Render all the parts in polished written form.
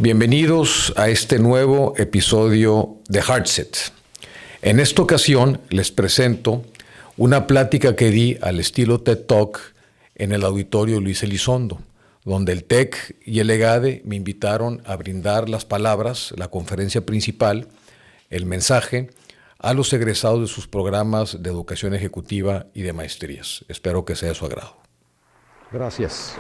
Bienvenidos a este nuevo episodio de Heartset. En esta ocasión les presento una plática que di al estilo TED Talk en el auditorio Luis Elizondo, donde el TEC y el EGADE me invitaron a brindar las palabras, la conferencia principal, el mensaje a los egresados de sus programas de educación ejecutiva y de maestrías. Espero que sea de su agrado. Gracias.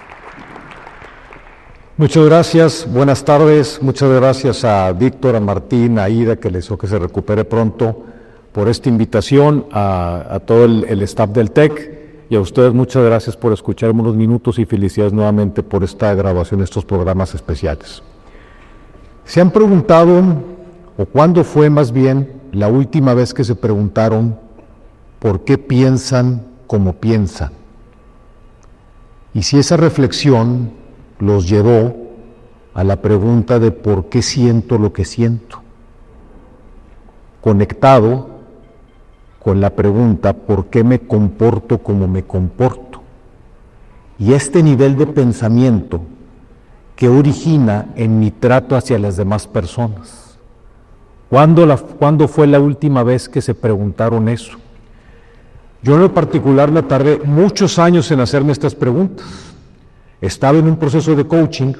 Muchas gracias, buenas tardes. Muchas gracias a Víctor, a Martín, a Ida, que les deseo que se recupere pronto, por esta invitación, a todo el staff del TEC, y a ustedes muchas gracias por escucharme unos minutos y felicidades nuevamente por esta grabación de estos programas especiales. ¿Se han preguntado, o cuándo fue más bien la última vez que se preguntaron por qué piensan como piensan? Y si esa reflexión los llevó a la pregunta de por qué siento lo que siento, conectado con la pregunta por qué me comporto como me comporto, y este nivel de pensamiento que origina en mi trato hacia las demás personas. ¿Cuándo fue la última vez que se preguntaron eso? Yo en lo particular me tardé muchos años en hacerme estas preguntas. Estaba en un proceso de coaching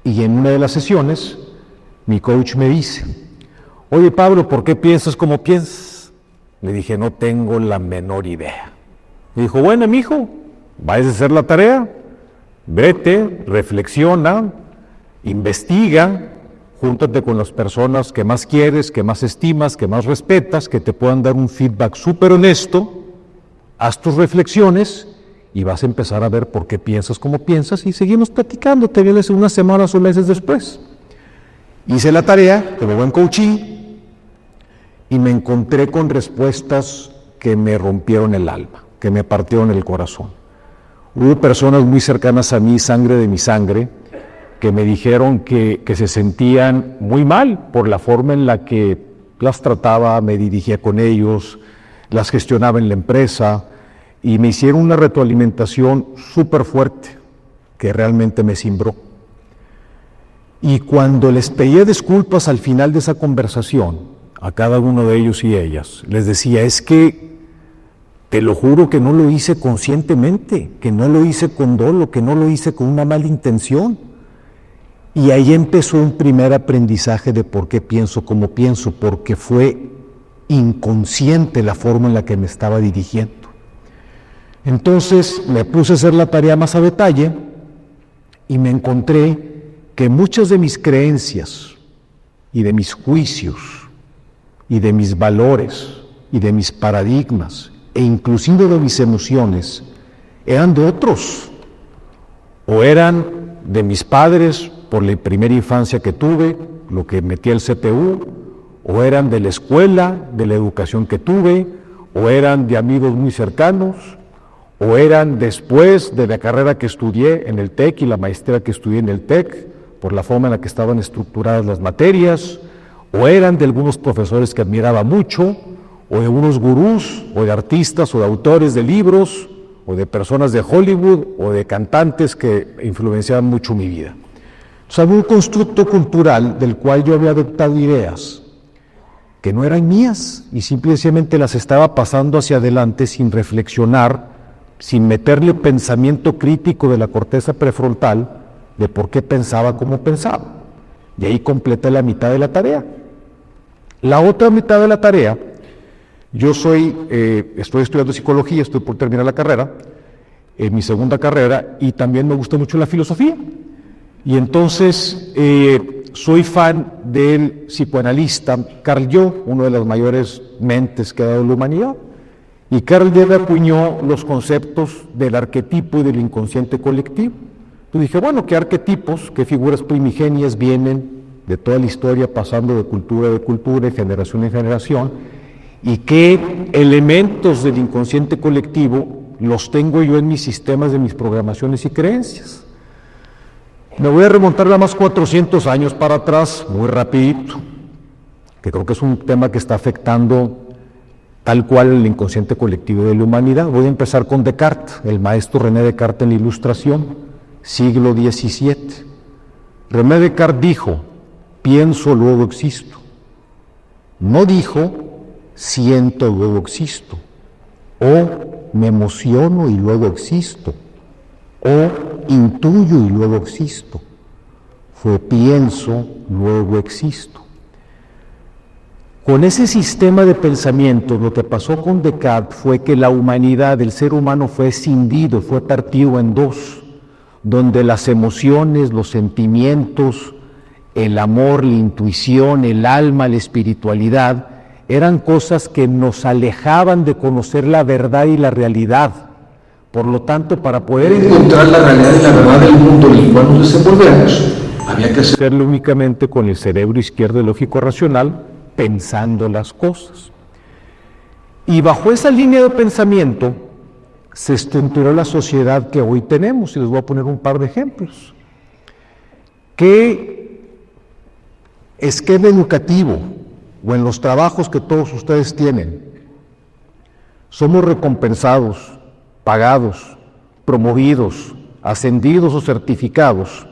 y en una de las sesiones mi coach me dice: oye Pablo, ¿por qué piensas como piensas? Le dije: no tengo la menor idea. Me dijo: bueno, mijo, ¿vas a hacer la tarea? Vete, reflexiona, investiga, júntate con las personas que más quieres, que más estimas, que más respetas, que te puedan dar un feedback súper honesto, haz tus reflexiones y vas a empezar a ver por qué piensas como piensas, y seguimos platicando. Te vienes unas semanas o meses después. Hice la tarea, como buen coachí, y me encontré con respuestas que me rompieron el alma, que me partieron el corazón. Hubo personas muy cercanas a mí, sangre de mi sangre, que me dijeron que se sentían muy mal por la forma en la que las trataba, me dirigía con ellos, las gestionaba en la empresa, y me hicieron una retroalimentación súper fuerte que realmente me cimbró. Y cuando les pedí disculpas al final de esa conversación, a cada uno de ellos y ellas, les decía: es que te lo juro que no lo hice conscientemente, que no lo hice con dolo, que no lo hice con una mala intención. Y ahí empezó un primer aprendizaje de por qué pienso como pienso, porque fue inconsciente la forma en la que me estaba dirigiendo. Entonces me puse a hacer la tarea más a detalle y me encontré que muchas de mis creencias y de mis juicios y de mis valores y de mis paradigmas e inclusive de mis emociones eran de otros, o eran de mis padres por la primera infancia que tuve, lo que metí al CTU, o eran de la escuela, de la educación que tuve, o eran de amigos muy cercanos, o eran después de la carrera que estudié en el TEC y la maestría que estudié en el TEC, por la forma en la que estaban estructuradas las materias, o eran de algunos profesores que admiraba mucho, o de unos gurús, o de artistas, o de autores de libros, o de personas de Hollywood, o de cantantes que influenciaban mucho mi vida. O sea, había un constructo cultural del cual yo había adoptado ideas que no eran mías y simplemente las estaba pasando hacia adelante sin reflexionar, sin meterle pensamiento crítico de la corteza prefrontal de por qué pensaba como pensaba. Y ahí completé la mitad de la tarea. La otra mitad de la tarea, yo estoy estudiando psicología, estoy por terminar la carrera, mi segunda carrera, y también me gusta mucho la filosofía. Y entonces soy fan del psicoanalista Carl Jung, una de las mayores mentes que ha dado la humanidad. Y Carl Jung acuñó los conceptos del arquetipo y del inconsciente colectivo. Yo dije, bueno, ¿qué arquetipos, qué figuras primigenias vienen de toda la historia, pasando de cultura de generación en generación, y qué elementos del inconsciente colectivo los tengo yo en mis sistemas de mis programaciones y creencias? Me voy a remontar a más 400 años para atrás, muy rapidito, que creo que es un tema que está afectando tal cual el inconsciente colectivo de la humanidad. Voy a empezar con Descartes, el maestro René Descartes en la Ilustración, siglo XVII. René Descartes dijo, pienso, luego existo. No dijo, siento, luego existo. O me emociono y luego existo. O intuyo y luego existo. Fue pienso, luego existo. Con ese sistema de pensamiento, lo que pasó con Descartes fue que la humanidad, el ser humano fue escindido, fue partido en dos, donde las emociones, los sentimientos, el amor, la intuición, el alma, la espiritualidad, eran cosas que nos alejaban de conocer la verdad y la realidad. Por lo tanto, para poder encontrar la realidad y la verdad del mundo en el cual nos desenvolvemos, había que hacerlo únicamente con el cerebro izquierdo lógico-racional, pensando las cosas. Y bajo esa línea de pensamiento se estructuró la sociedad que hoy tenemos, y les voy a poner un par de ejemplos. ¿Qué esquema educativo o en los trabajos que todos ustedes tienen somos recompensados, pagados, promovidos, ascendidos o certificados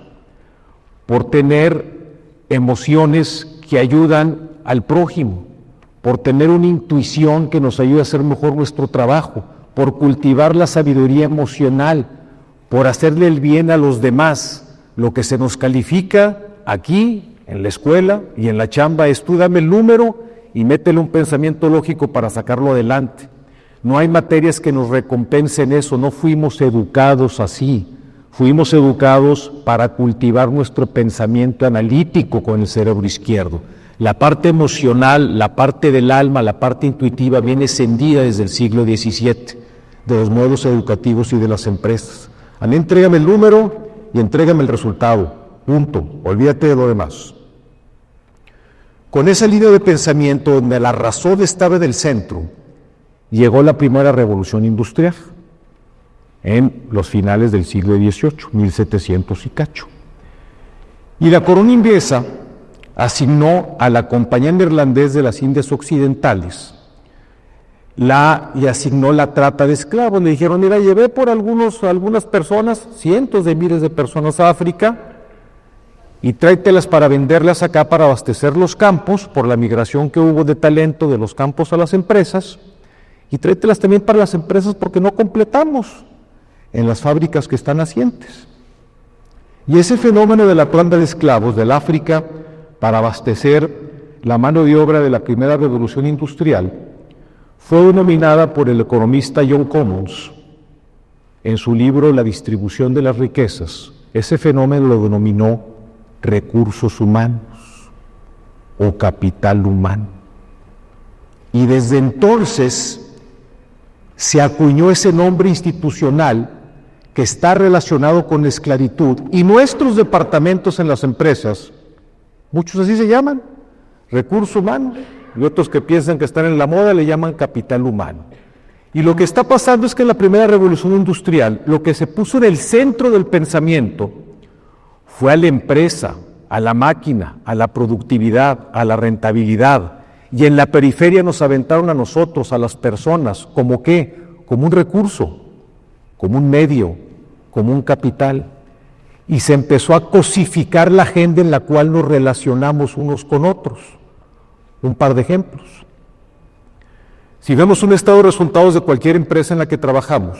por tener emociones que ayudan al prójimo, por tener una intuición que nos ayude a hacer mejor nuestro trabajo, por cultivar la sabiduría emocional, por hacerle el bien a los demás? Lo que se nos califica aquí, en la escuela y en la chamba, es tú dame el número y métele un pensamiento lógico para sacarlo adelante. No hay materias que nos recompensen eso, no fuimos educados así. Fuimos educados para cultivar nuestro pensamiento analítico con el cerebro izquierdo. La parte emocional, la parte del alma, la parte intuitiva viene escondida desde el siglo XVII, de los modelos educativos y de las empresas. A mí entrégame el número y entrégame el resultado, punto, olvídate de lo demás. Con esa línea de pensamiento donde la razón estaba en el centro, llegó la primera revolución industrial en los finales del siglo XVIII, 1700 y cacho. Y la corona inglesa asignó a la Compañía Neerlandesa de las Indias Occidentales, y asignó la trata de esclavos. Le dijeron, mira, llevé por algunas personas, cientos de miles de personas a África, y tráetelas para venderlas acá para abastecer los campos, por la migración que hubo de talento de los campos a las empresas, y tráetelas también para las empresas porque no completamos en las fábricas que están nacientes. Y ese fenómeno de la trata de esclavos del África para abastecer la mano de obra de la primera revolución industrial fue denominada por el economista John Commons en su libro La distribución de las riquezas. Ese fenómeno lo denominó recursos humanos o capital humano. Y desde entonces se acuñó ese nombre institucional que está relacionado con la esclavitud, y nuestros departamentos en las empresas, muchos así se llaman, recurso humano, y otros que piensan que están en la moda le llaman capital humano. Y lo que está pasando es que en la primera revolución industrial, lo que se puso en el centro del pensamiento fue a la empresa, a la máquina, a la productividad, a la rentabilidad, y en la periferia nos aventaron a nosotros, a las personas, ¿como qué? Como un recurso, como un medio, como un capital. Y se empezó a cosificar la agenda en la cual nos relacionamos unos con otros. Un par de ejemplos. Si vemos un estado de resultados de cualquier empresa en la que trabajamos,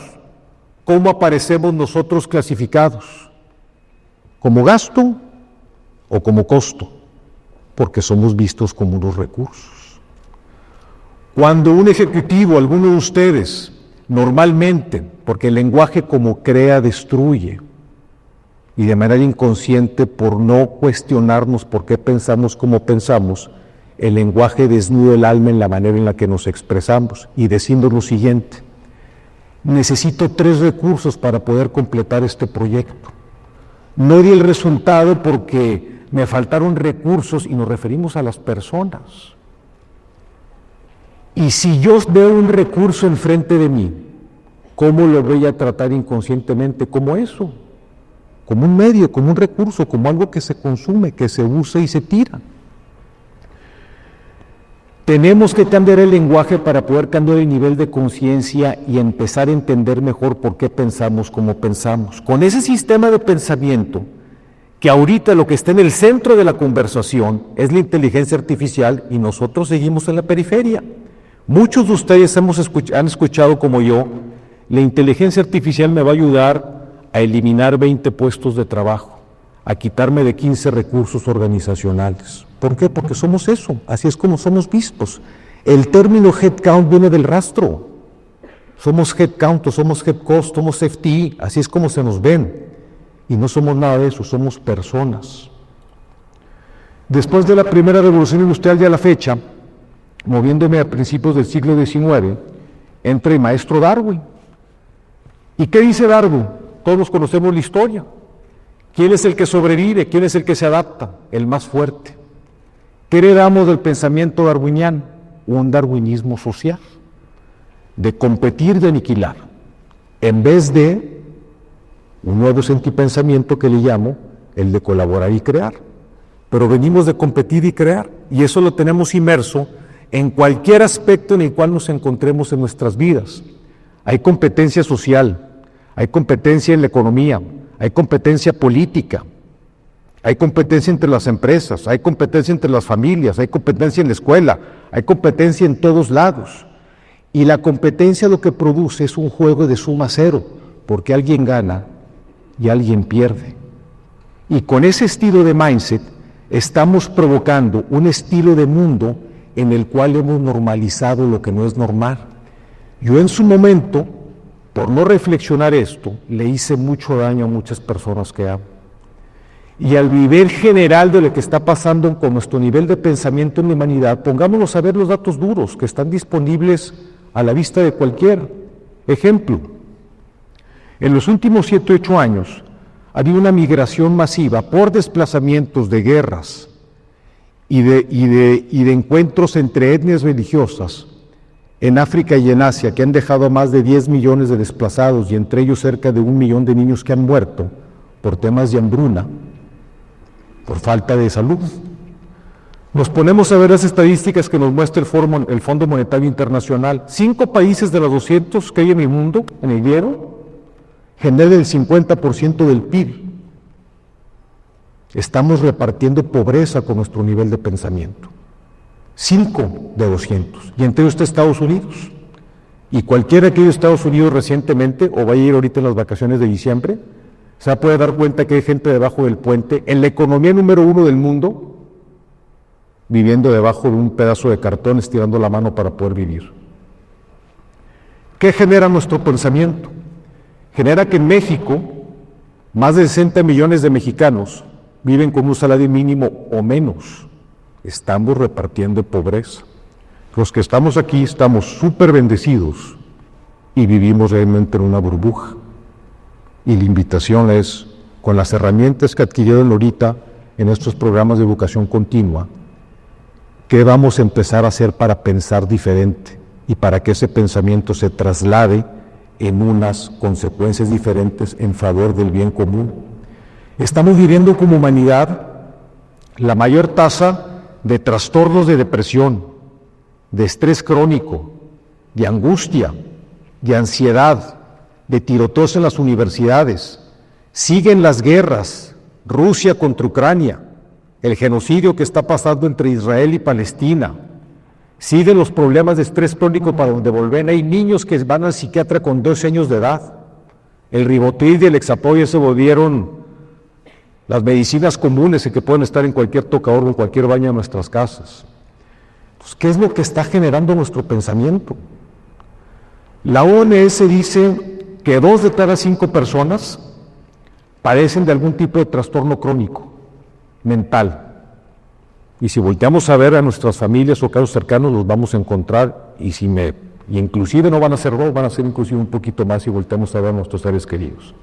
¿cómo aparecemos nosotros clasificados? ¿Como gasto o como costo? Porque somos vistos como unos recursos. Cuando un ejecutivo, alguno de ustedes, normalmente, porque el lenguaje como crea, destruye, y de manera inconsciente, por no cuestionarnos por qué pensamos como pensamos, el lenguaje desnuda el alma en la manera en la que nos expresamos, y decimos lo siguiente: necesito 3 recursos para poder completar este proyecto. No di el resultado porque me faltaron recursos, y nos referimos a las personas. Y si yo veo un recurso enfrente de mí, ¿cómo lo voy a tratar inconscientemente? Como eso, como un medio, como un recurso, como algo que se consume, que se usa y se tira. Tenemos que cambiar el lenguaje para poder cambiar el nivel de conciencia y empezar a entender mejor por qué pensamos como pensamos. Con ese sistema de pensamiento que ahorita lo que está en el centro de la conversación es la inteligencia artificial y nosotros seguimos en la periferia. Muchos de ustedes han escuchado como yo, la inteligencia artificial me va a ayudar a eliminar 20 puestos de trabajo, a quitarme de 15 recursos organizacionales. ¿Por qué? Porque somos eso, así es como somos vistos. El término headcount viene del rastro. Somos headcount, somos headcost, somos FTE, así es como se nos ven. Y no somos nada de eso, somos personas. Después de la primera revolución industrial y a la fecha, moviéndome a principios del siglo XIX, entra el maestro Darwin. ¿Y qué dice Darwin? Todos conocemos la historia. ¿Quién es el que sobrevive? ¿Quién es el que se adapta? El más fuerte. ¿Qué heredamos del pensamiento darwiniano? Un darwinismo social, de competir, de aniquilar, en vez de un nuevo sentipensamiento que le llamo el de colaborar y crear. Pero venimos de competir y crear, y eso lo tenemos inmerso en cualquier aspecto en el cual nos encontremos en nuestras vidas. Hay competencia social, hay competencia en la economía, hay competencia política, hay competencia entre las empresas, hay competencia entre las familias, hay competencia en la escuela, hay competencia en todos lados. Y la competencia lo que produce es un juego de suma cero, porque alguien gana y alguien pierde. Y con ese estilo de mindset estamos provocando un estilo de mundo en el cual hemos normalizado lo que no es normal. Yo en su momento, por no reflexionar esto, le hice mucho daño a muchas personas que amo. Y al nivel general de lo que está pasando con nuestro nivel de pensamiento en la humanidad, pongámonos a ver los datos duros que están disponibles a la vista de cualquier ejemplo. En los últimos 7 o 8 años ha habido una migración masiva por desplazamientos de guerras y de encuentros entre etnias religiosas en África y en Asia, que han dejado más de 10 millones de desplazados y entre ellos cerca de 1 millón de niños que han muerto por temas de hambruna, por falta de salud. Nos ponemos a ver las estadísticas que nos muestra el Fondo Monetario Internacional. 5 países de los 200 que hay en el mundo, en el griego, generan el 50% del PIB. Estamos repartiendo pobreza con nuestro nivel de pensamiento. 5 de 200, y entre ellos está Estados Unidos. Y cualquiera que haya ido a Estados Unidos recientemente, o vaya a ir ahorita en las vacaciones de diciembre, se puede dar cuenta que hay gente debajo del puente, en la economía número 1 del mundo, viviendo debajo de un pedazo de cartón, estirando la mano para poder vivir. ¿Qué genera nuestro pensamiento? Genera que en México, más de 60 millones de mexicanos viven con un salario mínimo o menos. Estamos repartiendo pobreza. Los que estamos aquí estamos súper bendecidos y vivimos realmente en una burbuja. Y la invitación es, con las herramientas que adquirieron ahorita en estos programas de educación continua, ¿qué vamos a empezar a hacer para pensar diferente y para que ese pensamiento se traslade en unas consecuencias diferentes en favor del bien común? Estamos viviendo como humanidad la mayor tasa de trastornos de depresión, de estrés crónico, de angustia, de ansiedad, de tiroteos en las universidades. Siguen las guerras, Rusia contra Ucrania, el genocidio que está pasando entre Israel y Palestina. Siguen los problemas de estrés crónico para donde volver. Hay niños que van al psiquiatra con 12 años de edad. El Ribotril y el Exapoy se volvieron las medicinas comunes que pueden estar en cualquier tocador o en cualquier baño de nuestras casas. Entonces, ¿qué es lo que está generando nuestro pensamiento? La OMS dice que 2 de cada 5 personas padecen de algún tipo de trastorno crónico, mental. Y si volteamos a ver a nuestras familias o casos cercanos, los vamos a encontrar, y inclusive no van a ser 2, van a ser inclusive un poquito más si volteamos a ver a nuestros seres queridos.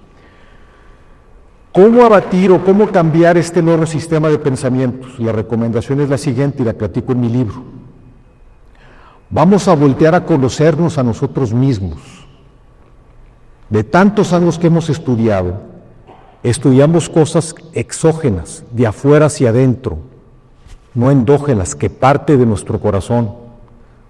¿Cómo abatir o cómo cambiar este enorme sistema de pensamientos? La recomendación es la siguiente y la platico en mi libro. Vamos a voltear a conocernos a nosotros mismos. De tantos años que hemos estudiado, estudiamos cosas exógenas, de afuera hacia adentro, no endógenas, que parte de nuestro corazón.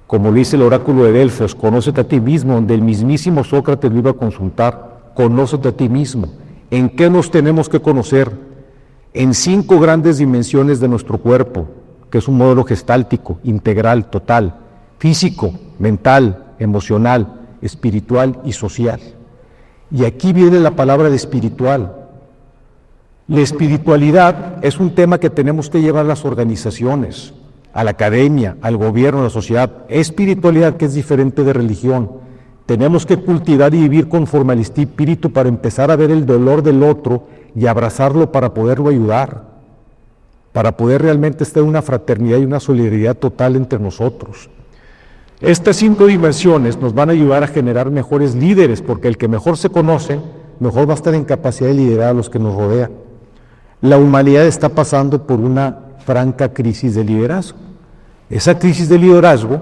Como lo dice el oráculo de Delfos, conócete a ti mismo, donde el mismísimo Sócrates lo iba a consultar, conócete a ti mismo. ¿En qué nos tenemos que conocer? en 5 grandes dimensiones de nuestro cuerpo, que es un modelo gestáltico, integral, total, físico, mental, emocional, espiritual y social. Y aquí viene la palabra de espiritual. La espiritualidad es un tema que tenemos que llevar a las organizaciones, a la academia, al gobierno, a la sociedad. Espiritualidad que es diferente de religión. Tenemos que cultivar y vivir conforme al espíritu para empezar a ver el dolor del otro y abrazarlo para poderlo ayudar, para poder realmente estar en una fraternidad y una solidaridad total entre nosotros. Estas 5 dimensiones nos van a ayudar a generar mejores líderes, porque el que mejor se conoce, mejor va a estar en capacidad de liderar a los que nos rodean. La humanidad está pasando por una franca crisis de liderazgo. Esa crisis de liderazgo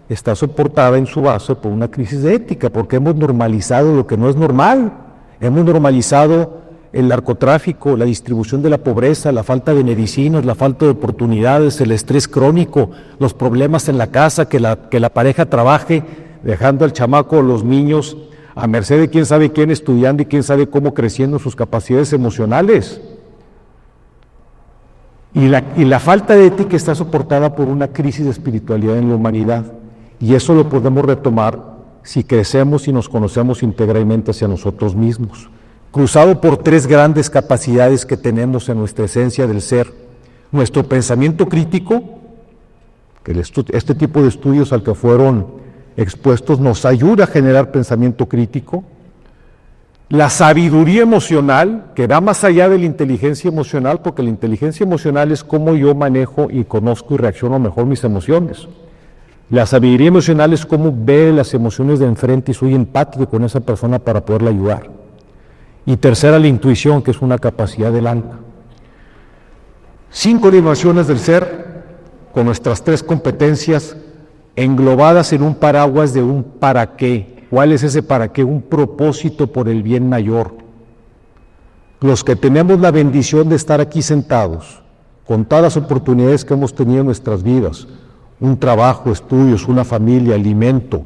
está soportada en su base por una crisis de ética, porque hemos normalizado lo que no es normal. Hemos normalizado el narcotráfico, la distribución de la pobreza, la falta de medicinas, la falta de oportunidades, el estrés crónico, los problemas en la casa, que la pareja trabaje, dejando al chamaco o los niños a merced de quién sabe quién estudiando y quién sabe cómo creciendo sus capacidades emocionales. Y la falta de ética está soportada por una crisis de espiritualidad en la humanidad. Y eso lo podemos retomar si crecemos y nos conocemos integralmente hacia nosotros mismos. Cruzado por 3 grandes capacidades que tenemos en nuestra esencia del ser. Nuestro pensamiento crítico, que este tipo de estudios al que fueron expuestos nos ayuda a generar pensamiento crítico. La sabiduría emocional, que va más allá de la inteligencia emocional, porque la inteligencia emocional es cómo yo manejo y conozco y reacciono mejor mis emociones. La sabiduría emocional es cómo ver las emociones de enfrente y soy empático con esa persona para poderla ayudar. Y tercera, la intuición, que es una capacidad del alma. 5 dimensiones del ser, con nuestras 3 competencias englobadas en un paraguas de un para qué. ¿Cuál es ese para qué? Un propósito por el bien mayor. Los que tenemos la bendición de estar aquí sentados, con todas las oportunidades que hemos tenido en nuestras vidas, un trabajo, estudios, una familia, alimento,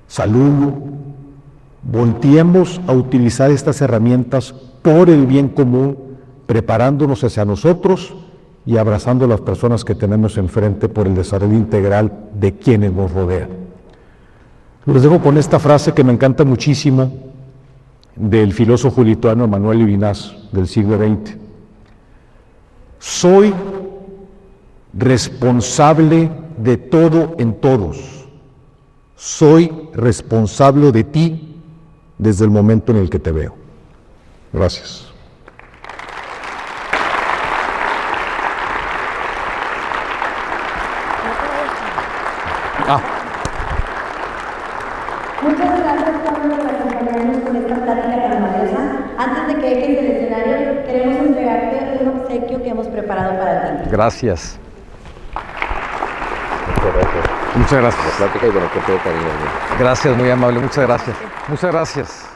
salud, volteemos a utilizar estas herramientas por el bien común, preparándonos hacia nosotros y abrazando a las personas que tenemos enfrente por el desarrollo integral de quienes nos rodean. Les dejo con esta frase que me encanta muchísimo del filósofo lituano Emanuel Levinas del siglo XX. Soy responsable de todo en todos. Soy responsable de ti desde el momento en el que te veo. Gracias. Muchas gracias, Pablo, por acompañarnos con esta plática tan maravillosa. Antes de que dejes el escenario, queremos entregarte un obsequio que hemos preparado para ti. Gracias. Muchas gracias. Muchas gracias. La plática y bueno, con todo cariño. Gracias, muy amable. Muchas gracias. Muchas gracias.